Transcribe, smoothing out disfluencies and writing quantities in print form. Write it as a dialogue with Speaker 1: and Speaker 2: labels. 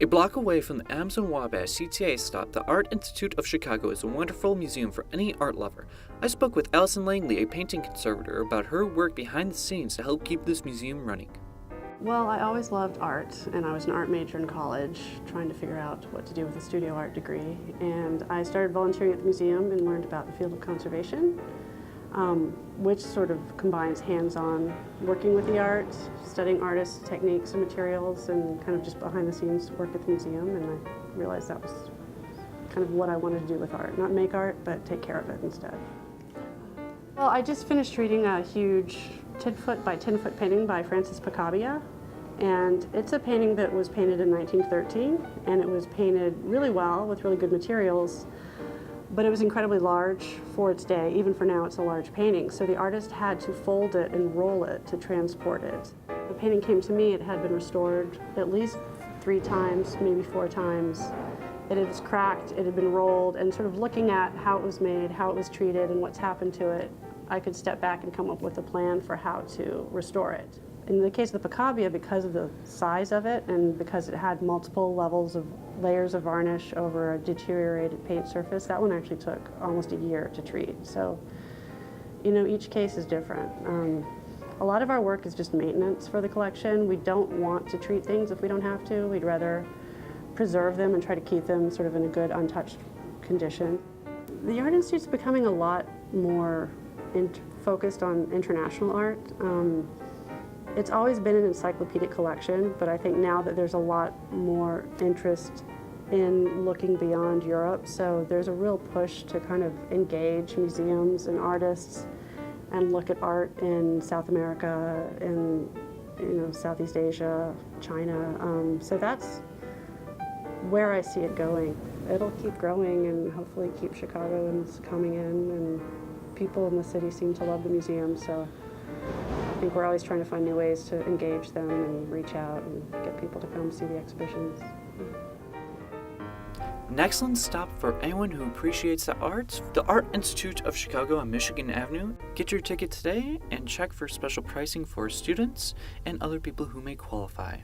Speaker 1: A block away from the Adams and Wabash CTA stop, the Art Institute of Chicago is a wonderful museum for any art lover. I spoke with Alison Langely, a painting conservator, about her work behind the scenes to help keep this museum running.
Speaker 2: Well, I always loved art, and I was an art major in college, trying to figure out what to do with a studio art degree. And I started volunteering at the museum and learned about the field of conservation, which sort of combines hands-on working with the art, studying artists' techniques and materials, and kind of just behind-the-scenes work at the museum. And I realized that was kind of what I wanted to do with art. Not make art, but take care of it instead. Well, I just finished reading a huge 10-foot by 10-foot painting by Francis Picabia. And it's a painting that was painted in 1913, and it was painted really well with really good materials, but it was incredibly large for its day. Even for now, it's a large painting. So the artist had to fold it and roll it to transport it. The painting came to me, it had been restored at least 3 times, maybe 4 times. It was cracked, it had been rolled, and sort of looking at how it was made, how it was treated, and what's happened to it, I could step back and come up with a plan for how to restore it. In the case of the Picabia, because of the size of it and because it had multiple levels of layers of varnish over a deteriorated paint surface, that one actually took almost a year to treat. So, you know, each case is different. A lot of our work is just maintenance for the collection. We don't want to treat things if we don't have to. We'd rather preserve them and try to keep them sort of in a good, untouched condition. The Art Institute's becoming a lot more focused on international art. It's always been an encyclopedic collection, but I think now that there's a lot more interest in looking beyond Europe, so there's a real push to kind of engage museums and artists and look at art in South America, in Southeast Asia, China. So that's where I see it going. It'll keep growing and hopefully keep Chicagoans coming in, and people in the city seem to love the museum, so I think we're always trying to find new ways to engage them and reach out and get people to come see the exhibitions.
Speaker 1: An excellent stop for anyone who appreciates the arts. The Art Institute of Chicago on Michigan Avenue. Get your ticket today and check for special pricing for students and other people who may qualify.